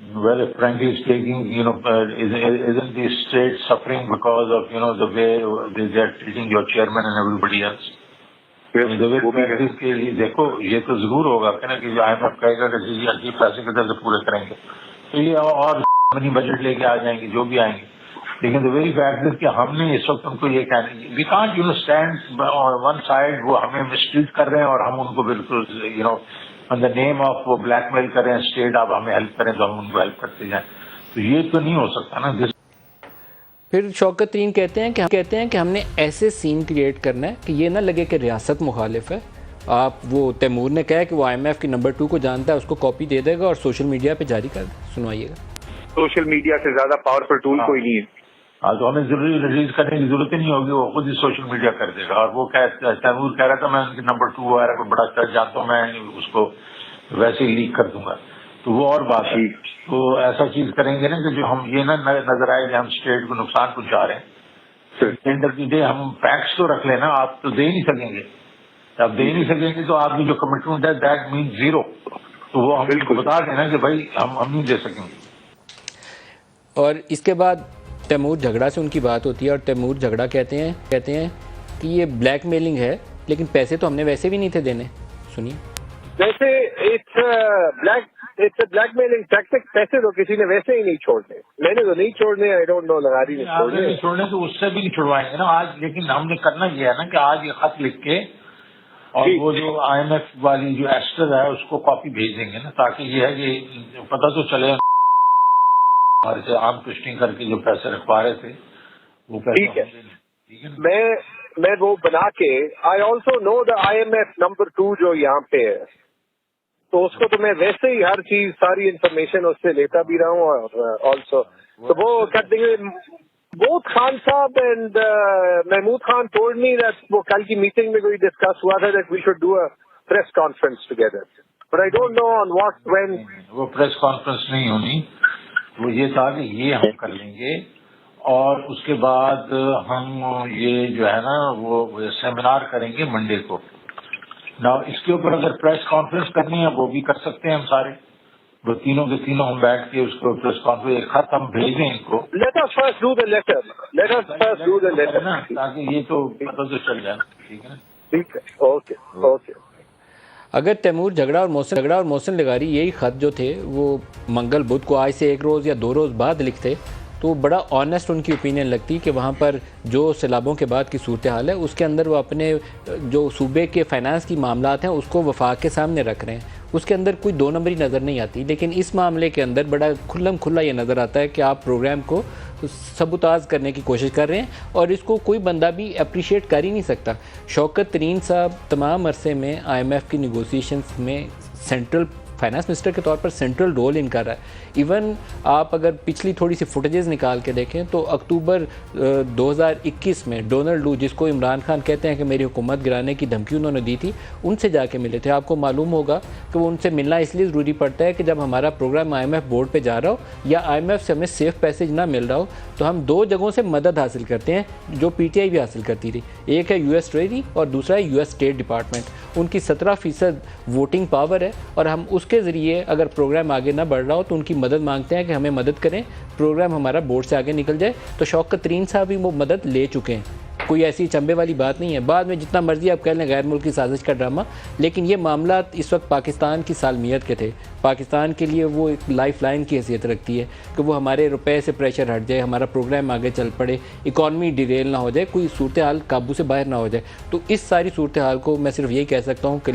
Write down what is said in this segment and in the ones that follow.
Well, if frankly speaking, isn't the state suffering because of, the way they are treating your chairman and everybody else? کے لیے دیکھو یہ تو ضرور ہوگا کہ نا کہ جو IMF کہے گا کہ جی عجیب پیسے کے طرف سے پورے کریں گے تو یہ اور منی بجٹ لے کے آ جائیں گے جو بھی آئیں گے. لیکن the very fact is کہ ہم نے اس وقت ان کو یہ کہنا ہے we can't stand on one side. وہ ہمیں مسٹریٹ کر رہے ہیں اور ہم ان کو بالکل on the name of وہ بلیک میل کر رہے ہیں اسٹیٹ آپ ہمیں ہیلپ کریں تو ہم ان کو ہیلپ کرتے جائیں. تو یہ تو نہیں ہو سکتا نا. پھر شوکت ترین کہتے ہیں کہ ہم نے ایسے سین کریٹ کرنا ہے کہ یہ نہ لگے کہ ریاست مخالف ہے. آپ وہ تیمور نے کہا کہ وہ IMF کی نمبر 2 کو جانتا ہے, اس کو کاپی دے دے گا اور سوشل میڈیا پہ جاری کر دے. سنوائیے گا. سوشل میڈیا سے زیادہ پاورفل ٹول کوئی نہیں ہے. ہاں تو ہمیں ضروری ریلیز کرنے کی ضرورت ہی نہیں ہوگی, وہ خود ہی سوشل میڈیا کر دے گا. اور وہ تیمور کہہ رہا تھا میں ان کی نمبر 2 وغیرہ کو بڑا اچھا جانتا ہوں, میں اس کو ویسے ہی لیک کر دوں گا. تو وہ اور بات ہے. تو ایسا چیز کریں گے نا کہ جو ہم یہ نہ نظر آئے کہ ہم اسٹیٹ کو نقصان پہنچا رہے ہیں. اینڈ آف دی ڈے ہم فیکٹس تو رکھ لینا, آپ تو دے ہی نہیں سکیں گے. آپ دے ہی نہیں سکیں گے تو آپ کی جو کمٹمنٹ ہے دیٹ مینس زیرو. تو وہ ہم بتا دینا کہ بھائی ہم نہیں دے سکیں گے. اور اس کے بعد تیمور جھگڑا سے ان کی بات ہوتی ہے اور تیمور جھگڑا کہتے ہیں کہ یہ بلیک میلنگ ہے لیکن پیسے تو ہم نے ویسے بھی نہیں تھے دینے. سنیے. ویسے اٹس بلیک میلنگ ٹیکٹک. پیسے تو کسی نے ویسے ہی نہیں چھوڑنے, میں نے تو نہیں چھوڑنے. آئی ڈونٹ نو لغاری نے چھوڑنے تو اس سے بھی نہیں چھڑوائیں گے نا آج. لیکن ہم نے کرنا یہ ہے نا کہ آج یہ خط لکھ کے اور وہ جو IMF والی جو ایسٹر ہے اس کو کاپی بھیج دیں گے نا, تاکہ یہ ہے کہ پتہ تو چلے ہمارے سے عام ٹوسٹنگ کر کے جو پیسے رکھوا رہے تھے وہ پیسے. ٹھیک ہے. میں وہ بنا کے I also know the IMF number 2 جو یہاں پہ ہے, تو اس کو تو میں ویسے ہی ہر چیز ساری انفارمیشن اس سے لیتا بھی رہا ہوں. اور آلسو تو وہ کر دیں گے. بوتھ خان صاحب and Mahmood Khan told me that وہ کل کی میٹنگ میں کوئی ڈسکس ہوا تھا that we should do a press conference together, but I don't know on what when. وہ پریس کانفرنس نہیں ہونی, وہ یہ تھا کہ یہ ہم کر لیں گے اور اس کے بعد ہم یہ جو ہے نا وہ سیمینار کریں گے منڈے کو. نا اس کے اوپر اگر پریس کانفرنس کرنی ہے وہ بھی کر سکتے ہیں ہم سارے, وہ تینوں کے تینوں ہم بیٹھ کے اس کو پریس کانفرنس ایک خط ہم بھیجیں ان کو. Let us first do the letter نا, تاکہ یہ تو پتہ تو چل جائے. ٹھیک ہے نا. ٹھیک ہے. اوکے. اگر تیمور جھگڑا اور محسن لغاری یہی خط جو تھے وہ منگل بدھ کو آج سے 1 روز یا 2 روز بعد لکھتے تو بڑا آنیسٹ ان کی اوپینین لگتی کہ وہاں پر جو سیلابوں کے بعد کی صورتحال ہے اس کے اندر وہ اپنے جو صوبے کے فائنانس کی معاملات ہیں اس کو وفاق کے سامنے رکھ رہے ہیں. اس کے اندر کوئی 2 نمبری نظر نہیں آتی. لیکن اس معاملے کے اندر بڑا کھلا یہ نظر آتا ہے کہ آپ پروگرام کو سبوتاز کرنے کی کوشش کر رہے ہیں اور اس کو کوئی بندہ بھی اپریشیٹ کر ہی نہیں سکتا. شوکت ترین صاحب تمام عرصے میں IMF کی نیگوسیشنز میں سینٹرل فائنانس منسٹر کے طور پر سینٹرل رول ان کا رہا ہے. ایون آپ اگر پچھلی تھوڑی سی فوٹیجز نکال کے دیکھیں تو اکتوبر 2021 میں ڈونلڈ لو, جس کو عمران خان کہتے ہیں کہ میری حکومت گرانے کی دھمکی انہوں نے دی تھی, ان سے جا کے ملے تھے. آپ کو معلوم ہوگا کہ وہ ان سے ملنا اس لیے ضروری پڑتا ہے کہ جب ہمارا پروگرام IMF بورڈ پہ جا رہا ہو یا IMF سے ہمیں سیف پیسج نہ مل رہا ہو تو ہم 2 جگہوں سے مدد حاصل کرتے ہیں جو PTI بھی حاصل کرتی تھی. ایک ہے US ٹریجری اور دوسرا ہے US اسٹیٹ ڈپارٹمنٹ. ان کی 17% ووٹنگ پاور ہے اور ہم اس کے ذریعے اگر پروگرام آگے نہ بڑھ رہا ہو تو ان کی مدد مانگتے ہیں کہ ہمیں مدد کریں, پروگرام ہمارا بورڈ سے آگے نکل جائے. تو شوکت ترین صاحب بھی وہ مدد لے چکے ہیں. کوئی ایسی چمبے والی بات نہیں ہے. بعد میں جتنا مرضی آپ کہہ لیں غیر ملکی سازش کا ڈرامہ, لیکن یہ معاملات اس وقت پاکستان کی سالمیت کے تھے. پاکستان کے لیے وہ ایک لائف لائن کی حیثیت رکھتی ہے کہ وہ ہمارے روپے سے پریشر ہٹ جائے, ہمارا پروگرام آگے چل پڑے, اکانومی ڈیریل نہ ہو جائے, کوئی صورتحال قابو سے باہر نہ ہو جائے. تو اس ساری صورتحال کو میں صرف یہی کہہ سکتا ہوں کہ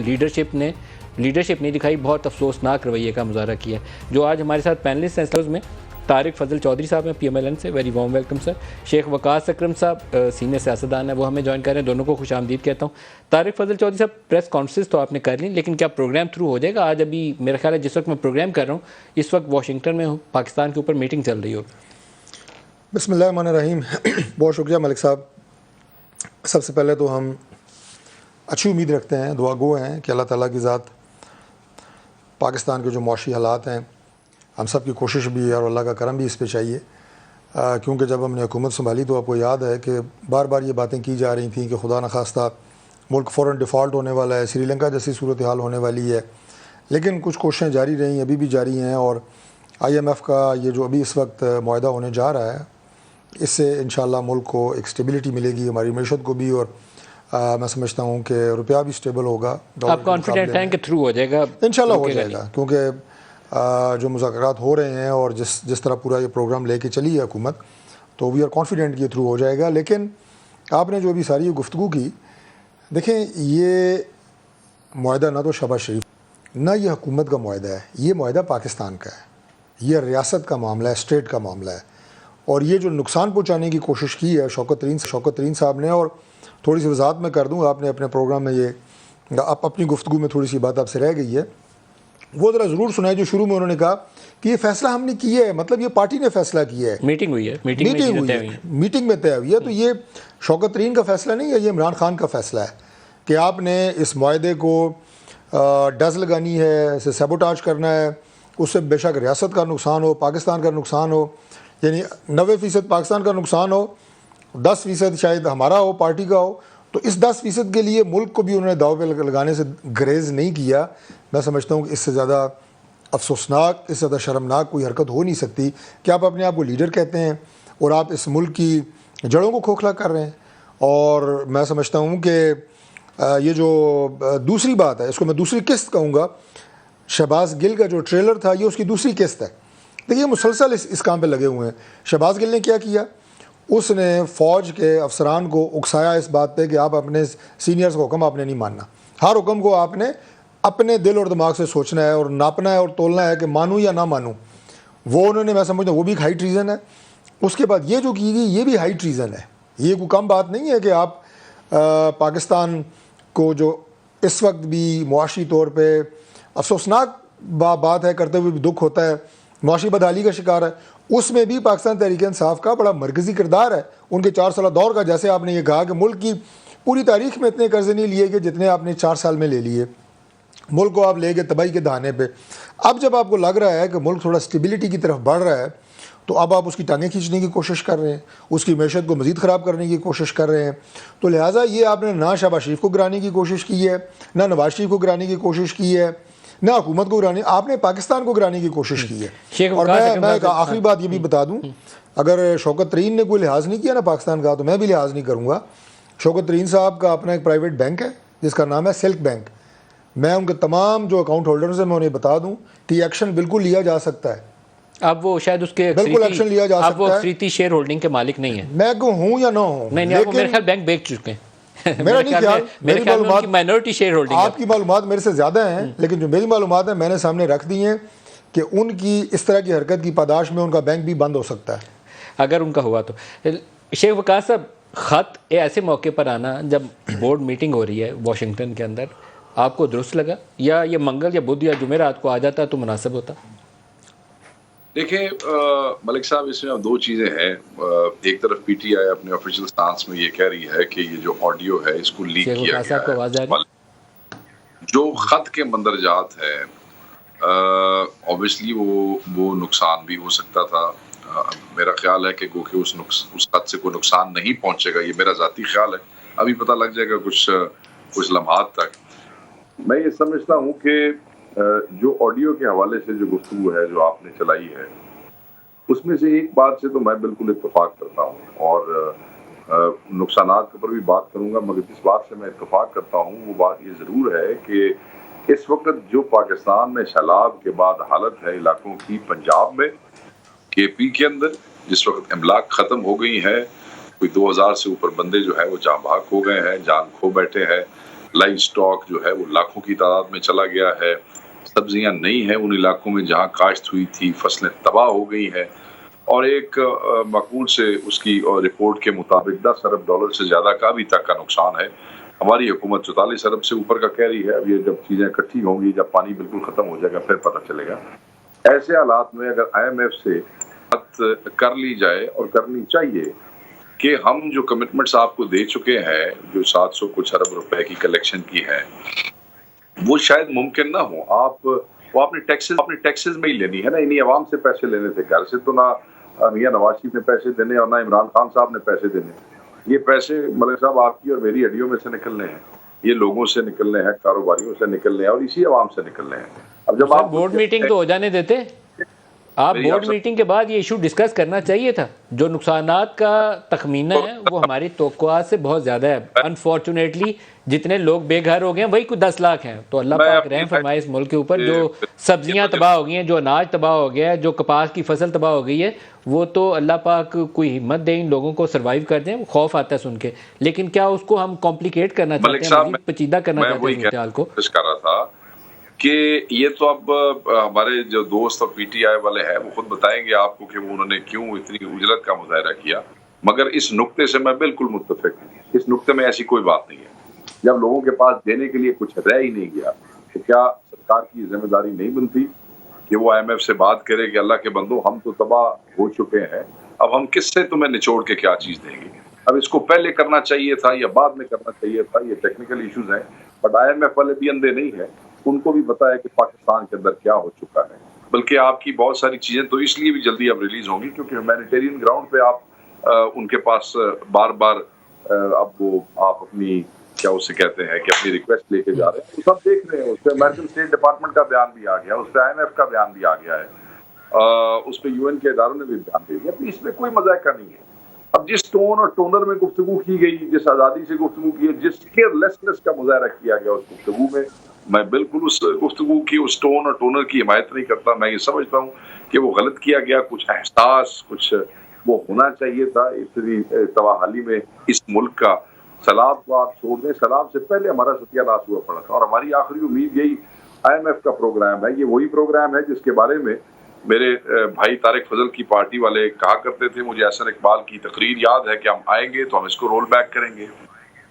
لیڈرشپ نہیں دکھائی, بہت افسوسناک رویے کا مظاہرہ کیا ہے. جو آج ہمارے ساتھ پینلسٹ ہیں میں طارق فضل چودھری صاحب ہیں PMLN سے, ویری وارم ویلکم سر. شیخ وقاص اکرم صاحب سینئر سیاستدان ہیں, وہ ہمیں جوائن کر رہے ہیں. دونوں کو خوش آمدید کہتا ہوں. طارق فضل چودھری صاحب پریس کانفرنس تو آپ نے کر لی, لیکن کیا پروگرام تھرو ہو جائے گا آج؟ ابھی میرا خیال ہے جس وقت میں پروگرام کر رہا ہوں اس وقت واشنگٹن میں پاکستان کے اوپر میٹنگ چل رہی ہوگی. بسم اللہ الرحمن الرحیم. بہت شکریہ ملک صاحب. سب سے پہلے تو ہم اچھی امید رکھتے ہیں, دعا گو ہیں کہ اللہ تعالیٰ کی ذات پاکستان کے جو معاشی حالات ہیں ہم سب کی کوشش بھی ہے اور اللہ کا کرم بھی اس پہ چاہیے, کیونکہ جب ہم نے حکومت سنبھالی تو آپ کو یاد ہے کہ بار بار یہ باتیں کی جا رہی تھیں کہ خدا نخواستہ ملک فوراً ڈیفالٹ ہونے والا ہے, سری لنکا جیسی صورتحال ہونے والی ہے. لیکن کچھ کوششیں جاری رہیں, ابھی بھی جاری ہیں, اور IMF کا یہ جو ابھی اس وقت معاہدہ ہونے جا رہا ہے اس سے انشاءاللہ ملک کو ایک سٹیبلٹی ملے گی, ہماری معیشت کو بھی, اور میں سمجھتا ہوں کہ روپیہ بھی سٹیبل ہوگا. آپ کانفیڈنٹ ہیں کہ تھرو ہو جائے گا؟ انشاءاللہ ہو جائے گا, کیونکہ جو مذاکرات ہو رہے ہیں اور جس طرح پورا یہ پروگرام لے کے چلی ہے حکومت, تو وی آر کانفیڈنٹ کہ تھرو ہو جائے گا. لیکن آپ نے جو ابھی ساری گفتگو کی, دیکھیں یہ معاہدہ نہ تو شہباز شریف نہ یہ حکومت کا معاہدہ ہے, یہ معاہدہ پاکستان کا ہے, یہ ریاست کا معاملہ ہے, اسٹیٹ کا معاملہ ہے. اور یہ جو نقصان پہنچانے کی کوشش کی ہے شوکت ترین صاحب نے, اور تھوڑی سی وضاحت میں کر دوں, آپ نے اپنے پروگرام میں یہ اپنی گفتگو میں تھوڑی سی بات آپ سے رہ گئی ہے, وہ ذرا ضرور سنائے جو شروع میں انہوں نے کہا کہ یہ فیصلہ ہم نے کیا ہے, مطلب یہ پارٹی نے فیصلہ کیا ہے, میٹنگ ہوئی ہے, میٹنگ میں طے ہوئی ہے. تو یہ شوکت ترین کا فیصلہ نہیں ہے, یہ عمران خان کا فیصلہ ہے کہ آپ نے اس معاہدے کو ڈز لگانی ہے, اسے سیبوٹاج کرنا ہے, اس سے بے شک ریاست کا نقصان ہو, پاکستان کا نقصان ہو, یعنی 90% پاکستان کا نقصان ہو, 10% شاید ہمارا ہو, پارٹی کا ہو. تو اس 10% کے لیے ملک کو بھی انہوں نے داؤ پہ لگانے سے گریز نہیں کیا. میں سمجھتا ہوں کہ اس سے زیادہ افسوسناک, اس سے زیادہ شرمناک کوئی حرکت ہو نہیں سکتی کہ آپ اپنے آپ کو لیڈر کہتے ہیں اور آپ اس ملک کی جڑوں کو کھوکھلا کر رہے ہیں. اور میں سمجھتا ہوں کہ یہ جو دوسری بات ہے, اس کو میں دوسری قسط کہوں گا, شہباز گل کا جو ٹریلر تھا یہ اس کی دوسری قسط ہے. دیکھیے مسلسل اس کام پہ لگے ہوئے ہیں. شہباز گل نے کیا کیا, اس نے فوج کے افسران کو اکسایا اس بات پہ کہ آپ اپنے سینئرز کا حکم آپ نے نہیں ماننا, ہر حکم کو آپ نے اپنے دل اور دماغ سے سوچنا ہے اور ناپنا ہے اور تولنا ہے کہ مانوں یا نہ مانوں. وہ انہوں نے, میں سمجھتا ہوں وہ بھی ایک ہائی ٹریزن ہے. اس کے بعد یہ جو کی گئی یہ بھی ہائی ٹریزن ہے. یہ کوئی کم بات نہیں ہے کہ آپ پاکستان کو جو اس وقت بھی معاشی طور پہ افسوسناک بات ہے, کرتے ہوئے بھی دکھ ہوتا ہے, معاشی بدحالی کا شکار ہے, اس میں بھی پاکستان تحریک انصاف کا بڑا مرکزی کردار ہے. ان کے 4 سالہ دور کا, جیسے آپ نے یہ کہا کہ ملک کی پوری تاریخ میں اتنے قرضے نہیں لیے کہ جتنے آپ نے 4 سال میں لے لیے, ملک کو آپ لے گئے تباہی کے دہانے پہ. اب جب آپ کو لگ رہا ہے کہ ملک تھوڑا اسٹیبلٹی کی طرف بڑھ رہا ہے, تو اب آپ اس کی ٹانگیں کھینچنے کی کوشش کر رہے ہیں, اس کی معیشت کو مزید خراب کرنے کی کوشش کر رہے ہیں. تو لہٰذا یہ آپ نے نہ شہباز شریف کو گرانے کی کوشش کی ہے, نہ نواز شریف کو گرانے کی کوشش کی ہے, نہ حکومت کو گرانے, آپ نے پاکستان کو گرانے کی کوشش کی ہے. اور میں ایک آخری بات یہ بھی بتا دوں, اگر شوکت ترین نے کوئی لحاظ نہیں کیا نا پاکستان کا, تو میں بھی لحاظ نہیں کروں گا. شوکت ترین صاحب کا اپنا ایک پرائیویٹ بینک ہے جس کا نام ہے سلک بینک. میں ان کے تمام جو اکاؤنٹ ہولڈرز ہیں میں انہیں بتا دوں کہ ایکشن بالکل لیا جا سکتا ہے. اب وہ شاید اس کے بالکل ایکشن لیا جا سکتا ہے. اب وہ اکثریتی شیئر ہولڈنگ کے مالک نہیں ہیں. میں کو ہوں یا نہ ہوں, نہیں, وہ میرے خیال بینک بیچ چکے ہیں. میرا نہیں خیال, میری معلومات مائنورٹی شیئر ہولڈنگ, آپ کی معلومات میرے سے زیادہ ہیں, لیکن جو میری معلومات ہیں میں نے سامنے رکھ دی ہیں کہ ان کی اس طرح کی حرکت کی پاداش میں ان کا بینک بھی بند ہو سکتا ہے اگر ان کا ہوا تو. شیخ وقاص صاحب, خط ایسے موقع پر آنا جب بورڈ میٹنگ ہو رہی ہے واشنگٹن کے اندر, آپ کو درست لگا, یا یہ منگل یا بدھ یا جمعرات کو آ جاتا تو مناسب ہوتا؟ دیکھیں ملک صاحب, اس میں 2 چیزیں ہیں. ایک طرف پی ٹی آئی اپنے آفیشیل سٹانس میں یہ کہہ رہی ہے کہ یہ جو آڈیو ہے اس کو لیک کیا گیا ہے. جو خط کے مندرجات ہے obviously وہ نقصان بھی ہو سکتا تھا. میرا خیال ہے کہ گو کہ اس خط سے کوئی نقصان نہیں پہنچے گا, یہ میرا ذاتی خیال ہے. ابھی پتہ لگ جائے گا کچھ لمحات تک. میں یہ سمجھتا ہوں کہ جو آڈیو کے حوالے سے جو گفتگو ہے جو آپ نے چلائی ہے, اس میں سے ایک بات سے تو میں بالکل اتفاق کرتا ہوں, اور نقصانات کے اوپر بھی بات کروں گا, مگر جس بات سے میں اتفاق کرتا ہوں وہ بات یہ ضرور ہے کہ اس وقت جو پاکستان میں سیلاب کے بعد حالت ہے علاقوں کی, پنجاب میں کے پی کے اندر جس وقت املاک ختم ہو گئی ہے, کوئی 2000 سے اوپر بندے جو ہے وہ جاں بحق ہو گئے ہیں, جان کھو بیٹھے ہیں. لائف سٹاک جو ہے وہ لاکھوں کی تعداد میں چلا گیا ہے. سبزیاں نہیں ہیں ان علاقوں میں جہاں کاشت ہوئی تھی, فصلیں تباہ ہو گئی ہیں. اور ایک معقول سے اس کی رپورٹ کے مطابق $10 ارب سے زیادہ کا ابھی تک کا نقصان ہے. ہماری حکومت 44 ارب سے اوپر کا کہہ رہی ہے. اب یہ جب چیزیں اکٹھی ہوں گی, جب پانی بالکل ختم ہو جائے گا, پھر پتہ چلے گا. ایسے حالات میں اگر IMF سے بات کر لی جائے, اور کرنی چاہیے, کہ ہم جو کمٹمنٹس آپ کو دے چکے ہیں, جو 700 کچھ ارب روپے کی کلیکشن کی ہے, وہ شاید ممکن نہ ہو. وہ اپنے ٹیکسز میں ہی لینی ہے نا, انہی عوام سے پیسے لینے تھے. گھر سے تو نہ میاں نواز شریف نے پیسے دینے اور نہ عمران خان صاحب نے پیسے دینے. یہ پیسے ملک صاحب آپ کی اور میری ہڈیوں میں سے نکلنے ہیں, یہ لوگوں سے نکلنے ہیں, کاروباریوں سے نکلنے ہیں, اور اسی عوام سے نکلنے ہیں. اب جب آپ بورڈ میٹنگ تو ہو جانے دیتے, آپ بورڈ میٹنگ کے بعد یہ ایشو ڈسکس کرنا چاہیے تھا. جو نقصانات کا تخمینہ ہے وہ ہماری توقعات سے بہت زیادہ ہے. انفارچونیٹلی جتنے لوگ بے گھر ہو گئے ہیں وہی کوئی 10 لاکھ ہیں. تو اللہ پاک رحم فرمائے اس ملک کے اوپر. جو سبزیاں تباہ ہو گئی ہیں, جو اناج تباہ ہو گیا ہے, جو کپاس کی فصل تباہ ہو گئی ہے, وہ تو اللہ پاک کوئی ہمت دے ان لوگوں کو سروائیو کر دیں. خوف آتا ہے سن کے. لیکن کیا اس کو ہم کمپلیکیٹ کرنا چاہتے ہیں, مزید پیچیدہ کرنا چاہتے ہیں صورتحال کو؟ کر رہا تھا کہ یہ تو اب ہمارے جو دوست اور پی ٹی آئی والے ہیں وہ خود بتائیں گے آپ کو کہ وہ انہوں نے کیوں اتنی اجرت کا مظاہرہ کیا. مگر اس نقطے سے میں بالکل متفق ہوں. اس نقطے میں ایسی کوئی بات نہیں ہے. جب لوگوں کے پاس دینے کے لیے کچھ رہ ہی نہیں گیا تو کیا سرکار کی ذمہ داری نہیں بنتی کہ وہ IMF سے بات کرے کہ اللہ کے بندو ہم تو تباہ ہو چکے ہیں, اب ہم کس سے تمہیں نچوڑ کے کیا چیز دیں گے. اب اس کو پہلے کرنا چاہیے تھا یا بعد میں کرنا چاہیے تھا, یہ ٹیکنیکل ایشوز ہیں. بٹ IMF والے بھی اندھے نہیں ہیں, ان کو بھی پتا ہے کہ پاکستان کے اندر کیا ہو چکا ہے. بلکہ آپ کی بہت ساری چیزیں تو اس لیے بھی جلدی اب ریلیز ہوں گی کیونکہ ہیومینیٹیرین گراؤنڈ پہ آپ ان کے پاس بار بار اب وہ آپ اپنی کیا اسے کہتے ہیں کہ اپنی ریکویسٹ لے کے جا رہے ہیں. وہ سب دیکھ رہے ہیں. اس پہ امریکن اسٹیٹ ڈپارٹمنٹ کا بیان بھی آ گیا, اس پہ IMF کا بیان بھی آ گیا ہے, اس پہ UN کے اداروں نے بھی بیان دے دیا. اس میں کوئی مذاق نہیں ہے. اب جس ٹون اور ٹونر میں گفتگو کی گئی, جس آزادی سے گفتگو کی, جس کیئر لیسنس کا مظاہرہ کیا گیا اس گفتگو میں بالکل اس گفتگو کی, اس ٹون اور ٹونر کی حمایت نہیں کرتا. میں یہ سمجھتا ہوں کہ وہ غلط کیا گیا. کچھ احساس, کچھ وہ ہونا چاہیے تھا اتنی تباہی میں اس ملک کا. سیلاب کو آپ چھوڑ دیں, سیلاب سے پہلے ہمارا ستیہ ناش ہوا پڑا تھا, اور ہماری آخری امید یہی IMF کا پروگرام ہے. یہ وہی پروگرام ہے جس کے بارے میں میرے بھائی طارق فضل کی پارٹی والے کہا کرتے تھے. مجھے احسن اقبال کی تقریر یاد ہے کہ ہم آئیں گے تو ہم اس کو رول بیک کریں گے.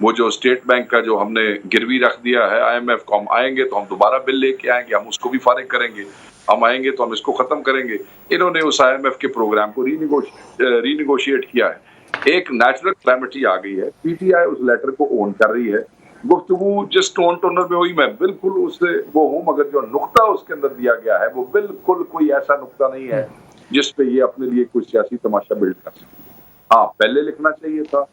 وہ جو اسٹیٹ بینک کا جو ہم نے گروی رکھ دیا ہے IMF کو, ہم آئیں گے تو ہم دوبارہ بل لے کے آئیں گے, ہم اس کو بھی فارغ کریں گے, ہم آئیں گے تو ہم اس کو ختم کریں گے. انہوں نے اس IMF کے پروگرام کو ری نیگوشیٹ کیا ہے. ایک نیچرل کلیمٹی آ گئی ہے. PTI اس لیٹر کو اون کر رہی ہے. گفتگو جس ٹون ٹونر میں ہوئی میں بالکل اس سے وہ ہوں, مگر جو نقطہ اس کے اندر دیا گیا ہے وہ بالکل کوئی ایسا نقطہ نہیں ہے جس پہ یہ اپنے لیے کوئی سیاسی تماشا بلڈ کر سکے. ہاں, پہلے لکھنا چاہیے تھا,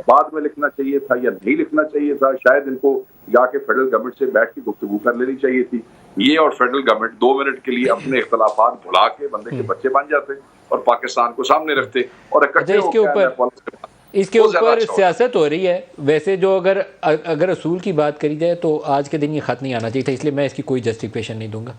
بعد میں لکھنا چاہیے تھا, یا نہیں لکھنا چاہیے تھا. شاید ان کو جا کے فیڈرل گورنمنٹ سے بیٹھ کے گفتگو کر لینی چاہیے تھی. یہ اور فیڈرل گورنمنٹ 2 منٹ کے لیے اپنے اختلافات بھلا کے بندے کے بچے بن جاتے اور پاکستان کو سامنے رکھتے اور اکٹھے ہو کے اس کے اوپر سیاست ہو رہی ہے. ویسے جو اگر اصول کی بات کری جائے تو آج کے دن یہ خط نہیں آنا چاہیے تھا, اس لیے میں اس کی کوئی جسٹیفیکیشن نہیں دوں گا.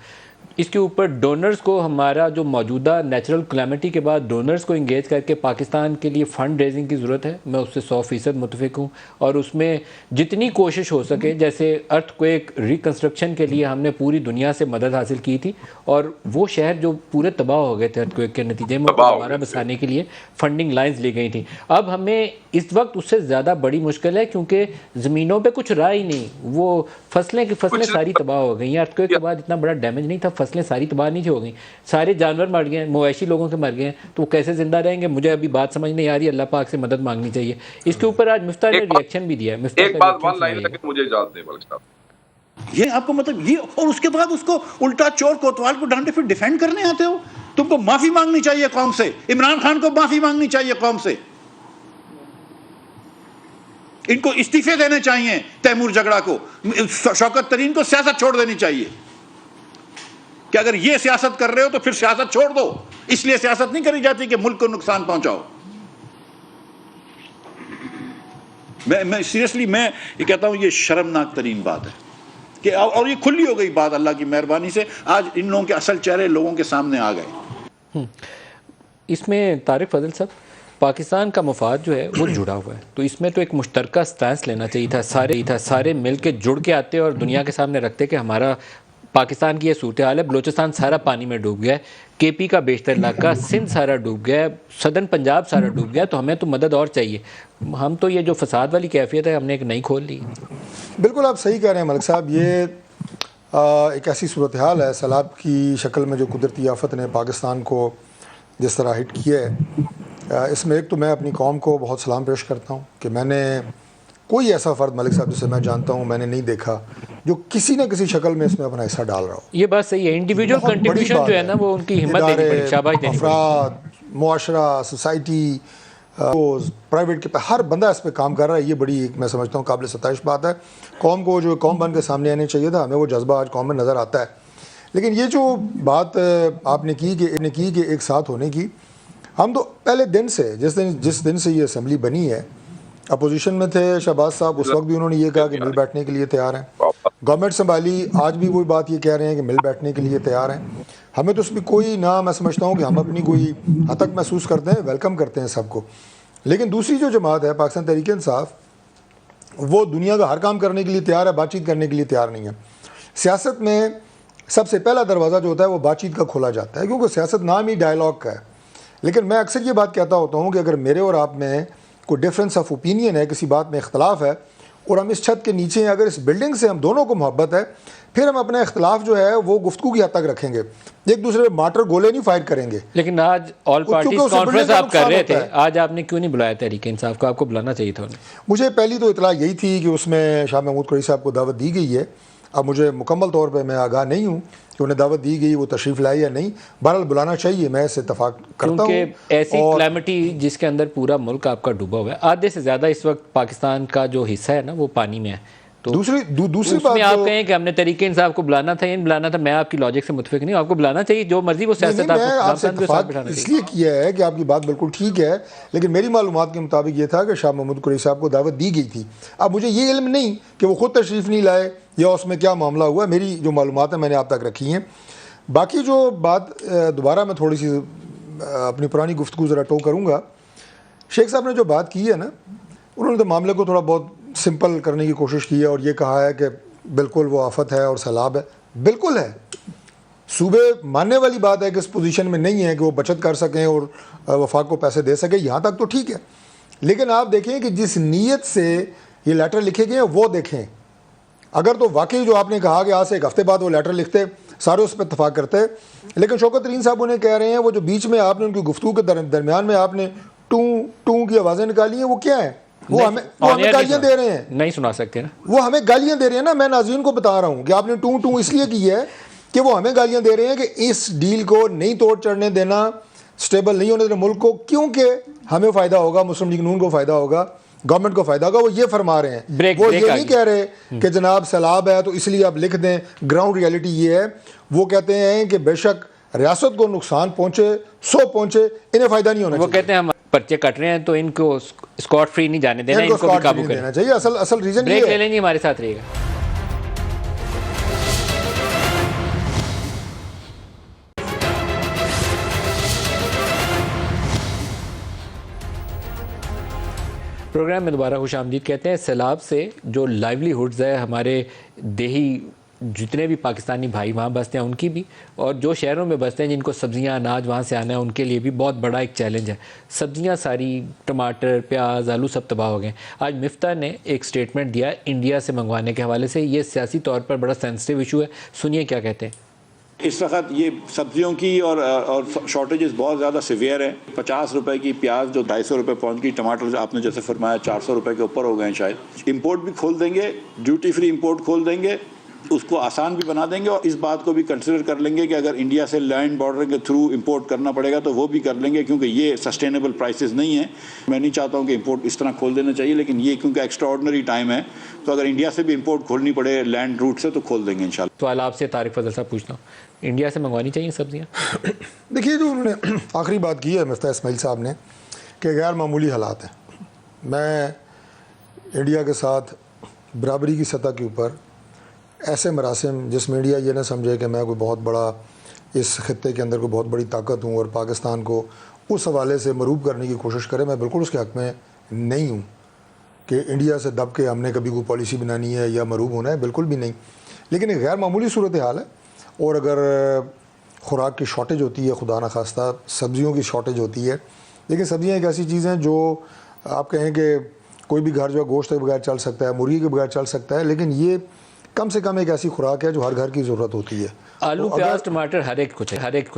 اس کے اوپر ڈونرز کو, ہمارا جو موجودہ نیچرل کلیمٹی کے بعد ڈونرز کو انگیج کر کے پاکستان کے لیے فنڈ ریزنگ کی ضرورت ہے. میں اس سے 100% متفق ہوں, اور اس میں جتنی کوشش ہو سکے, جیسے ارتھ کویک ریکنسٹرکشن کے لیے ہم نے پوری دنیا سے مدد حاصل کی تھی, اور وہ شہر جو پورے تباہ ہو گئے تھے ارتھ کویک کے نتیجے میں, دوبارہ بسانے کے لیے فنڈنگ لائنز لی گئی تھیں. اب ہمیں اس وقت اس سے زیادہ بڑی مشکل ہے کیونکہ زمینوں پہ کچھ رہا ہی نہیں. وہ فصلیں ساری تباہ ہو گئی ہیں. ارتھ کویک کے بعد اتنا بڑا ڈیمیج نہیں تھا, فصلیں ساری تباہ نہیں ہو گئی, سارے جانور مر گئے ہیں, مویشی لوگوں کے مر گئے ہیں, تو وہ کیسے زندہ رہیں گے؟ مجھے ابھی بات سمجھ نہیں آ رہی. اللہ پاک سے مدد مانگنی چاہیے. اس کے اوپر آج مفتاح نے ریئیکشن بھی دیا ہے. ایک بات ون لائن لیکن مجھے اجازت دیں ملک صاحب, یہ آپ کو مطلب یہ, اور اس کے بعد اس کو الٹا چور کوتوال کو ڈانٹے پھر ڈیفینڈ کرنے آتے ہو. تم کو معافی مانگنی چاہیے قوم سے, عمران خان کو معافی مانگنی چاہیے قوم سے, ان کو استعفے دینے چاہیے. تیمور جگڑا کو, شوکت ترین کو سیاست چھوڑ دینی چاہیے کہ اگر یہ سیاست کر رہے ہو تو پھر سیاست چھوڑ دو. اس لیے سیاست نہیں کری جاتی کہ ملک کو نقصان پہنچاؤ. میں سیریسلی میں یہ کہتا ہوں, یہ شرمناک ترین بات ہے کہ, اور یہ کھلی ہو گئی بات اللہ کی مہربانی سے. آج ان لوگوں کے اصل چہرے لوگوں کے سامنے آ گئے. اس میں طارق فضل صاحب, پاکستان کا مفاد جو ہے وہ جڑا ہوا ہے, تو اس میں تو ایک مشترکہ سٹینس لینا چاہیے تھا. سارے مل کے جڑ کے آتے اور دنیا کے سامنے رکھتے کہ ہمارا پاکستان کی یہ صورتحال ہے. بلوچستان سارا پانی میں ڈوب گیا ہے, KP کا بیشتر علاقہ, سندھ سارا ڈوب گیا ہے, صدرن پنجاب سارا ڈوب گیا ہے, تو ہمیں تو مدد اور چاہیے. ہم تو یہ جو فساد والی کیفیت ہے ہم نے ایک نئی کھول لی. بالکل آپ صحیح کہہ رہے ہیں ملک صاحب. یہ ایک ایسی صورتحال ہے, سیلاب کی شکل میں جو قدرتی آفت نے پاکستان کو جس طرح ہٹ کیا ہے. اس میں ایک تو میں اپنی قوم کو بہت سلام پیش کرتا ہوں کہ میں نے کوئی ایسا فرد ملک صاحب جسے میں جانتا ہوں میں نے نہیں دیکھا جو کسی نہ کسی شکل میں اس میں اپنا حصہ ڈال رہا ہو. یہ بات صحیح ہے, انڈیویجول کنٹریبیوشن جو ہے نا وہ ان کی ہمت دینی پڑی, شاباش دینی پڑی. افراد, معاشرہ, سوسائٹی, پرائیویٹ کے ہر بندہ اس پہ کام کر رہا ہے. یہ بڑی ایک میں سمجھتا ہوں قابل ستائش بات ہے. قوم کو جو قوم بن کے سامنے آنے چاہیے تھا, ہمیں وہ جذبہ آج قوم میں نظر آتا ہے. لیکن یہ جو بات آپ نے کی کہ ایک ساتھ ہونے کی، ہم تو پہلے دن سے جس دن سے یہ اسمبلی بنی ہے اپوزیشن میں تھے شہباز صاحب، اس وقت بھی انہوں نے یہ کہا کہ مل بیٹھنے کے لیے تیار ہیں. گورنمنٹ سنبھالی، آج بھی وہی بات یہ کہہ رہے ہیں کہ مل بیٹھنے کے لیے تیار ہیں. ہمیں تو اس میں کوئی نہ، میں سمجھتا ہوں کہ ہم اپنی کوئی حد تک محسوس کرتے ہیں، ویلکم کرتے ہیں سب کو. لیکن دوسری جو جماعت ہے پاکستان تحریک انصاف، وہ دنیا کا ہر کام کرنے کے لیے تیار ہے، بات چیت کرنے کے لیے تیار نہیں ہے. سیاست میں سب سے پہلا دروازہ جو ہوتا ہے وہ بات چیت کا کھولا جاتا ہے، کیونکہ سیاست نام ہی ڈائلاگ کا ہے. لیکن میں اکثر یہ بات کہتا ہوتا ہوں کہ اگر میرے اور آپ میں کوئی ڈفرینس آف اوپینین ہے، کسی بات میں اختلاف ہے، اور ہم اس چھت کے نیچے ہیں، اگر اس بلڈنگ سے ہم دونوں کو محبت ہے، پھر ہم اپنا اختلاف جو ہے وہ گفتگو کی حد تک رکھیں گے، ایک دوسرے پہ مارٹر گولے نہیں فائر کریں گے. لیکن آج آل پارٹیز کانفرنس آپ کر رہے تھے، آج آپ نے کیوں نہیں بلایا تحریک انصاف کو؟ آپ کو بلانا چاہیے تھا انہیں. مجھے پہلی تو اطلاع یہی تھی کہ اس میں شاہ محمود قریشی صاحب کو دعوت دی گئی ہے. اب مجھے مکمل طور پہ میں آگاہ نہیں ہوں کہ انہیں دعوت دی گئی، وہ تشریف لائے یا نہیں. بہرحال بلانا چاہیے، میں اس سے اتفاق کرتا ہوں. کیونکہ ایسی کلیمٹی جس کے اندر پورا ملک آپ کا ڈوبا ہوا ہے، آدھے سے زیادہ اس وقت پاکستان کا جو حصہ ہے نا وہ پانی میں ہے. تو دوسری اس بات میں آپ کہیں کہ ہم نے تحریک انصاف کو بلانا تھا یا نہیں بلانا تھا، میں آپ کی لاجک سے متفق نہیں ہوں. آپ کو بلانا چاہیے، جو مرضی وہ سیاست آپ سے اتفاق اس لیے کیا ہے کہ آپ کی بات بالکل ٹھیک ہے، لیکن میری معلومات کے مطابق یہ تھا کہ شاہ محمود قریشی صاحب کو دعوت دی گئی تھی. اب مجھے یہ علم نہیں کہ وہ خود تشریف نہیں لائے یا اس میں کیا معاملہ ہوا. میری جو معلومات ہیں میں نے آپ تک رکھی ہیں. باقی جو بات دوبارہ میں تھوڑی سی اپنی پرانی گفتگو ذرا ٹو کروں گا. شیخ صاحب نے جو بات کی ہے نا، انہوں نے تو معاملے کو تھوڑا بہت سمپل کرنے کی کوشش کی ہے اور یہ کہا ہے کہ بالکل وہ آفت ہے اور سیلاب ہے. بالکل ہے، صوبے ماننے والی بات ہے کہ اس پوزیشن میں نہیں ہے کہ وہ بچت کر سکیں اور وفاق کو پیسے دے سکیں، یہاں تک تو ٹھیک ہے. لیکن آپ دیکھیں کہ جس نیت سے یہ لیٹر لکھے گئے ہیں وہ دیکھیں. اگر تو واقعی جو آپ نے کہا کہ آج سے ایک ہفتے بعد وہ لیٹر لکھتے، سارے اس پہ اتفاق کرتے. لیکن شوکت ترین صاحب انہیں کہہ رہے ہیں وہ جو بیچ میں آپ نے ان کی گفتگو کے درمیان میں آپ نے ٹوں کی آوازیں نکالی ہیں، وہ کیا ہیں؟ وہ ہمیں گالیاں دے رہے ہیں. نہیں سنا سکتے نا، وہ ہمیں گالیاں دے رہے ہیں نا. میں ناظرین کو بتا رہا ہوں کہ آپ نے ٹوں اس لیے کی ہے کہ وہ ہمیں گالیاں دے رہے ہیں کہ اس ڈیل کو نہیں توڑ چڑھنے دینا، سٹیبل نہیں ہونے دینا ملک کو، کیونکہ ہمیں فائدہ ہوگا، مسلم لیگ نون کو فائدہ ہوگا، گورنمنٹ کو فائدہ ہوگا. وہ یہ فرما رہے ہیں، وہ یہ نہیں کہہ رہے کہ جناب سیلاب ہے تو اس لیے آپ لکھ دیں. گراؤنڈ ریالٹی یہ ہے، وہ کہتے ہیں کہ بے شک ریاست کو نقصان پہنچے، پہنچے، انہیں فائدہ نہیں ہونا چاہیے. وہ کہتے ہیں ہم پرچے کٹ رہے ہیں تو ان کو اسکاٹ فری نہیں جانے دینا، ان کو بھی قابو کرنا چاہیے. اصل ریزن بریک لے لیں جی، ہمارے ساتھ رہیے گا. پروگرام میں دوبارہ خوش آمدید کہتے ہیں. سیلاب سے جو لائیولی ہوڈز ہے ہمارے دیہی جتنے بھی پاکستانی بھائی وہاں بستے ہیں ان کی بھی، اور جو شہروں میں بستے ہیں جن کو سبزیاں اناج وہاں سے آنا ہے ان کے لیے بھی بہت بڑا ایک چیلنج ہے. سبزیاں ساری، ٹماٹر، پیاز، آلو سب تباہ ہو گئے. آج مفتہ نے ایک سٹیٹمنٹ دیا انڈیا سے منگوانے کے حوالے سے. یہ سیاسی طور پر بڑا سینسٹیو ایشو ہے، سنیے کیا کہتے ہیں. اس وقت یہ سبزیوں کی اور شارٹیجز بہت زیادہ سیویئر ہے. 50 روپے کی پیاز جو 250 روپے پہنچ گئی، ٹماٹر آپ نے جیسے فرمایا 400 روپے کے اوپر ہو گئے ہیں شاید. امپورٹ بھی کھول دیں گے، ڈیوٹی فری امپورٹ کھول دیں گے، اس کو آسان بھی بنا دیں گے، اور اس بات کو بھی کنسیڈر کر لیں گے کہ اگر انڈیا سے لینڈ بارڈر کے تھرو امپورٹ کرنا پڑے گا تو وہ بھی کر لیں گے، کیونکہ یہ سسٹینیبل پرائسز نہیں ہیں. میں نہیں چاہتا ہوں کہ امپورٹ اس طرح کھول دینا چاہیے، لیکن یہ کیونکہ ایکسٹرا آرڈنری ٹائم ہے تو اگر انڈیا سے بھی امپورٹ کھولنی پڑے لینڈ روٹ سے تو کھول دیں گے انشاءاللہ. سوال آپ سے طارق فضل صاحب پوچھتا ہوں، انڈیا سے منگوانی چاہیے سبزیاں؟ دیکھیے جو انہوں نے آخری بات کی ہے مفتہ اسماعیل صاحب نے کہ غیر معمولی حالات ہیں. میں انڈیا کے ساتھ برابری کی سطح کے اوپر ایسے مراسم جس میں انڈیا یہ نہ سمجھے کہ میں کوئی بہت بڑا اس خطے کے اندر کوئی بہت بڑی طاقت ہوں اور پاکستان کو اس حوالے سے مروب کرنے کی کوشش کرے، میں بالکل اس کے حق میں نہیں ہوں کہ انڈیا سے دب کے ہم نے کبھی کوئی پالیسی بنانی ہے یا مروب ہونا ہے، بالکل بھی نہیں. لیکن ایک غیر معمولی صورتحال ہے، اور اگر خوراک کی شارٹیج ہوتی ہے، خدا نخواستہ سبزیوں کی شارٹیج ہوتی ہے. لیکن سبزیاں ایک ایسی چیز ہیں جو آپ کہیں کہ کوئی بھی گھر جو ہے گوشت کے بغیر چل سکتا ہے، مرغی کے بغیر چل سکتا ہے، لیکن یہ کم سے کم ایک ایسی خوراک ہے جو ہر گھر کی ضرورت ہوتی ہے. آلو، پیاز، ٹماٹر ہر ایک کو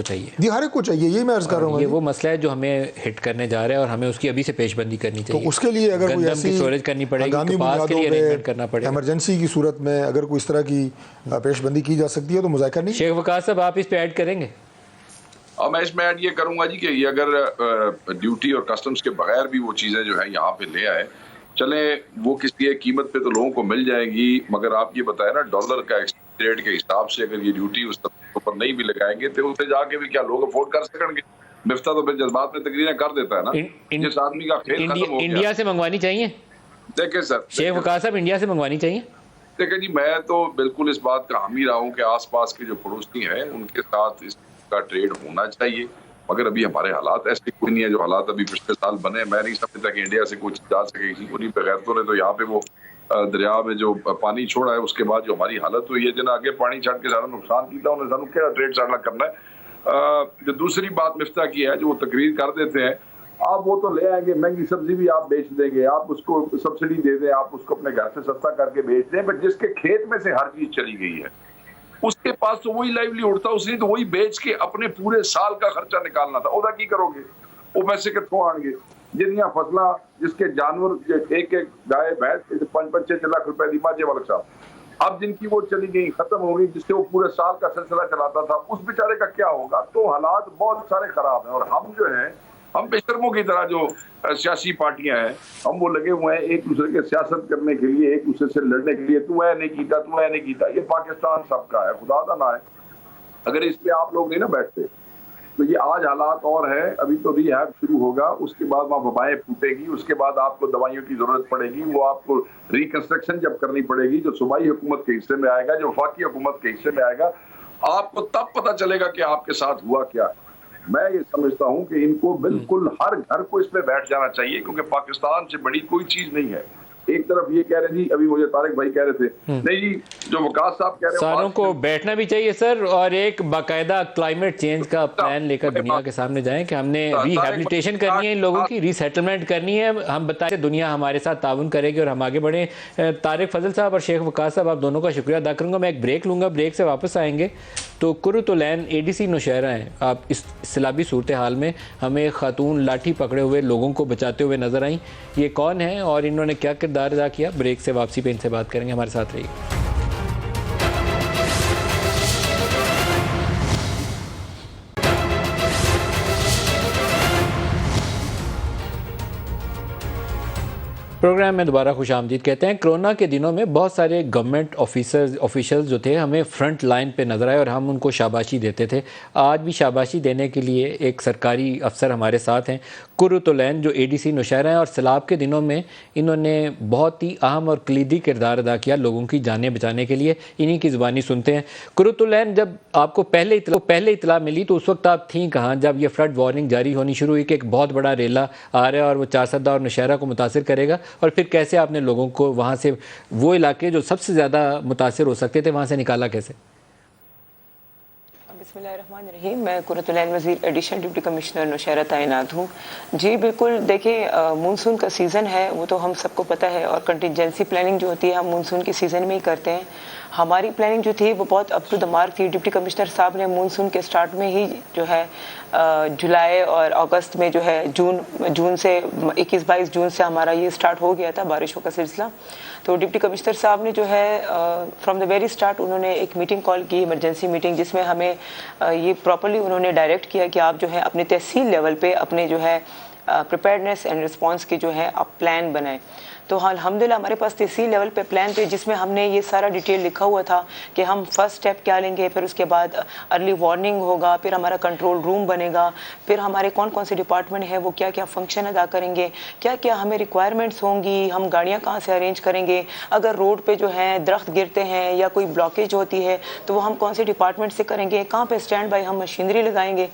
چاہیے. جی ہر ایک کو چاہیے، یہی میں عرض کر رہا ہوں. یہ وہ مسئلہ ہے جو ہمیں ہٹ کرنے جا رہا ہے اور ہمیں اس کی ابھی سے پیش بندی کرنی چاہیے. تو اس کے لیے اگر کوئی ایسی اسٹوریج کرنی پڑے گی، کپاس کے لیے ارینجمنٹ کرنا پڑے گا. ایمرجنسی کی صورت میں اگر کوئی اس طرح کی پیش بندی کی جا سکتی ہے تو مذاکرہ نہیں. شیخ وقاص صاحب آپ اس پہ ایڈ کریں گے؟ اور میں اس میں ایڈ یہ کروں گا جی کہ یہ اگر ڈیوٹی اور کسٹمز کے بغیر بھی وہ چیزیں جو ہے یہاں پہ لے آئے، چلیں وہ کسی قیمت پہ تو لوگوں کو مل جائے گی، مگر آپ یہ بتائیں نا ڈالر کا ایکسچینج ریٹ کے حساب سے اگر یہ ڈیوٹی اس طرح اوپر نہیں بھی لگائیں گے تو اسے جا کے بھی کیا لوگ افورڈ کر سکیں گے؟ مفتہ تو پھر جذبات میں تقریریں کر دیتا ہے نا. جس آدمی کا کھیل ختم ہو گیا. انڈیا سے منگوانی چاہیے دیکھیں سر, شیخ وقاص صاحب, انڈیا سے منگوانی چاہیے. دیکھیں جی, میں تو بالکل اس بات کا حامی رہا ہوں کہ آس پاس کے جو پڑوسی ہیں ان کے ساتھ اس کا ٹریڈ ہونا چاہیے, مگر ابھی ہمارے حالات ایسے کوئی نہیں ہے. جو حالات ابھی پچھلے سال بنے, میں نہیں سمجھتا کہ انڈیا سے کچھ جا سکے کسی کو نہیں. بغیرتوں نے تو یہاں پہ وہ دریا میں جو پانی چھوڑا ہے اس کے بعد جو ہماری حالت ہوئی ہے, جنہیں آگے پانی چھڑ کے سارا نقصان کیا, انہیں سانو کیا ٹریڈ سارا کرنا ہے. جو دوسری بات مفتہ کی ہے جو وہ تقریر کر دیتے ہیں, آپ وہ تو لے آئیں گے, مہنگی سبزی بھی آپ بیچ دیں گے, آپ اس کو سبسڈی دے دیں, آپ اس کو اپنے گھر سے سستا کر کے بیچ دیں, بٹ جس کے کھیت میں سے ہر چیز چلی گئی ہے اس کے پاس تو وہی لائیولیہڈ تھا, اس نے تو وہی بیچ کے اپنے پورے سال کا خرچہ نکالنا تھا. وہ کی کرو گے, وہ پیسے کتوں آن گے؟ جنیاں فصلاں جس کے جانور ایک ایک گائے بھینس 5-6 لاکھ روپے دی ماجے والک صاحب, اب جن کی وہ چلی گئی, ختم ہو گئی, جس سے وہ پورے سال کا سلسلہ چلاتا تھا, اس بیچارے کا کیا ہوگا؟ تو حالات بہت سارے خراب ہیں. اور ہم جو ہیں, ہم بے شرموں کی طرح جو سیاسی پارٹیاں ہیں, ہم وہ لگے ہوئے ہیں ایک دوسرے کے سیاست کرنے کے لیے, ایک دوسرے سے لڑنے کے لیے. تو نہیں کیتا, تو نہیں کیتا. یہ پاکستان سب کا ہے, خدا کا نہ ہے. اگر اس پہ آپ لوگ نہیں نا بیٹھتے تو یہ آج حالات اور ہے. ابھی تو ری ہیب شروع ہوگا, اس کے بعد وہاں وبائیں پھوٹے گی, اس کے بعد آپ کو دوائیوں کی ضرورت پڑے گی, وہ آپ کو ریکنسٹرکشن جب کرنی پڑے گی, جو صوبائی حکومت کے حصے میں آئے گا, جو وفاقی حکومت کے حصے میں آئے گا, آپ کو تب پتہ چلے گا کہ آپ کے ساتھ ہوا کیا. میں یہ سمجھتا ہوں کہ ان کو بالکل ہر گھر کو اس پہ بیٹھ جانا چاہیے, کیونکہ پاکستان سے بڑی کوئی چیز نہیں ہے. ایک طرف یہ کہہ رہے جی, ابھی مجھے طارق بھائی کہہ رہے تھے, نہیں جی جو وقاص صاحب کہہ رہے ہیں ساروں کو بیٹھنا بھی چاہیے سر, اور ایک باقاعدہ کلائمیٹ چینج کا پلان لے کر دنیا کے سامنے جائیں کہ ہم نے ری ہیبلیٹیشن کرنی ہے ان لوگوں کی, ری سیٹلمنٹ کرنی ہے. ہم بتائیں دنیا ہمارے ساتھ تعاون کرے گی اور ہم آگے بڑھیں. طارق فضل صاحب اور شیخ وقاص صاحب, آپ دونوں کا شکریہ ادا کروں گا. میں ایک بریک لوں گا, بریک سے واپس آئیں گے تو کرۃ العین ADC نوشہرہ ہیں. آپ اس سیلابی صورتحال میں ہمیں ایک خاتون لاٹھی پکڑے ہوئے لوگوں کو بچاتے ہوئے نظر آئیں. یہ کون ہیں اور انہوں نے کیا کردار ادا کیا؟ بریک سے واپسی پہ ان سے بات کریں گے. ہمارے ساتھ رہیے. پروگرام میں دوبارہ خوش آمدید کہتے ہیں. کرونا کے دنوں میں بہت سارے گورنمنٹ آفیشلز جو تھے ہمیں فرنٹ لائن پہ نظر آئے اور ہم ان کو شاباشی دیتے تھے. آج بھی شاباشی دینے کے لیے ایک سرکاری افسر ہمارے ساتھ ہیں, کرۃ العین جو ADC نوشہرہ ہیں, اور سیلاب کے دنوں میں انہوں نے بہت ہی اہم اور کلیدی کردار ادا کیا لوگوں کی جانیں بچانے کے لیے. انہی کی زبانی سنتے ہیں. کرۃ العین, جب آپ کو پہلے اطلاع ملی تو اس وقت آپ تھیں کہاں جب یہ فلڈ وارننگ جاری ہونی شروع ہوئی کہ ایک بہت بڑا ریلا آ رہا ہے اور وہ چارسدہ اور نوشہرہ کو متاثر کرے گا, اور پھر کیسے آپ نے لوگوں کو وہاں سے, وہ علاقے جو سب سے زیادہ متاثر ہو سکتے تھے, وہاں سے نکالا کیسے؟ بسم اللہ الرحمن الرحیم. میں کرۃ العین وزیر ایڈیشن ڈپٹی کمشنر نوشہرہ تعینات ہوں. جی بالکل, دیکھیں مونسون کا سیزن ہے, وہ تو ہم سب کو پتہ ہے, اور کنٹینجنسی پلاننگ جو ہوتی ہے ہم مونسون کے سیزن میں ہی کرتے ہیں. ہماری پلاننگ جو تھی وہ بہت اپ ٹو دا مارک تھی. ڈپٹی کمشنر صاحب نے مونسون کے سٹارٹ میں ہی جو ہے جولائی اور اگست میں جو ہے جون سے 21-22 جون سے ہمارا یہ سٹارٹ ہو گیا تھا بارشوں کا سلسلہ. تو ڈپٹی کمشنر صاحب نے جو ہے فرام دا ویری سٹارٹ انہوں نے ایک میٹنگ کال کی, ایمرجنسی میٹنگ, جس میں ہمیں یہ پراپرلی انہوں نے ڈائریکٹ کیا کہ آپ جو ہے اپنے تحصیل لیول پہ اپنے جو ہے پریپیئرنیس اینڈ رسپانس کے جو ہے آپ پلان بنائیں. تو الحمدللہ ہمارے پاس تحصیل لیول پہ پلان تھے, جس میں ہم نے یہ سارا ڈیٹیل لکھا ہوا تھا کہ ہم فرسٹ سٹیپ کیا لیں گے, پھر اس کے بعد ارلی وارننگ ہوگا, پھر ہمارا کنٹرول روم بنے گا, پھر ہمارے کون کون سے ڈپارٹمنٹ ہیں وہ کیا کیا فنکشن ادا کریں گے, کیا کیا ہمیں ریکوائرمنٹس ہوں گی, ہم گاڑیاں کہاں سے ارینج کریں گے, اگر روڈ پہ جو ہے درخت گرتے ہیں یا کوئی بلاکیج ہوتی ہے تو وہ ہم کون سے ڈپارٹمنٹ سے کریں گے, کہاں پہ اسٹینڈ بائی ہم مشینری لگائیں گے.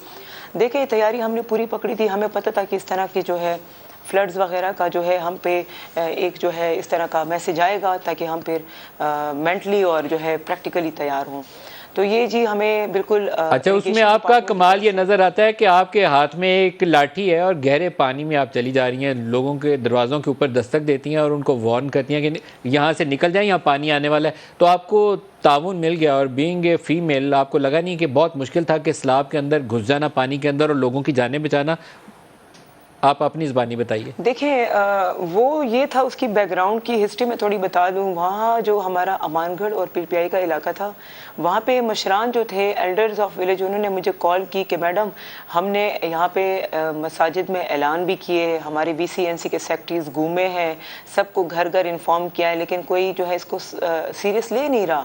دیکھیں تیاری ہم نے پوری پکڑی تھی. ہمیں پتہ تھا کہ اس طرح کی جو ہے فلڈز وغیرہ کا جو ہے ہم پہ ایک جو ہے اس طرح کا میسج آئے گا, تاکہ ہم پھر مینٹلی اور جو ہے پریکٹیکلی تیار ہوں. تو یہ جی ہمیں بالکل اچھا, اس میں آپ کا کمال یہ نظر آتا ہے کہ آپ کے ہاتھ میں ایک لاٹھی ہے اور گہرے پانی میں آپ چلی جا رہی ہیں, لوگوں کے دروازوں کے اوپر دستک دیتی ہیں اور ان کو وارن کرتی ہیں کہ یہاں سے نکل جائیں, یہاں پانی آنے والا ہے. تو آپ کو تعاون مل گیا, اور بینگ اے فیمیل آپ کو لگا نہیں کہ بہت مشکل تھا کہ سیلاب کے اندر گھس جانا پانی کے اندر اور لوگوں کی جانیں بچانا؟ آپ اپنی زبانی بتائیے. دیکھیں وہ یہ تھا, اس کی بیک گراؤنڈ کی ہسٹری میں تھوڑی بتا دوں. وہاں جو ہمارا امان گڑھ اور PPI کا علاقہ تھا, وہاں پہ مشران جو تھے, ایلڈرز آف ولیج, انہوں نے مجھے کال کی کہ میڈم ہم نے یہاں پہ مساجد میں اعلان بھی کیے, ہمارے BCNC کے سیکٹریز گھومے ہیں, سب کو گھر گھر انفارم کیا ہے, لیکن کوئی جو ہے اس کو سیریس لے نہیں رہا.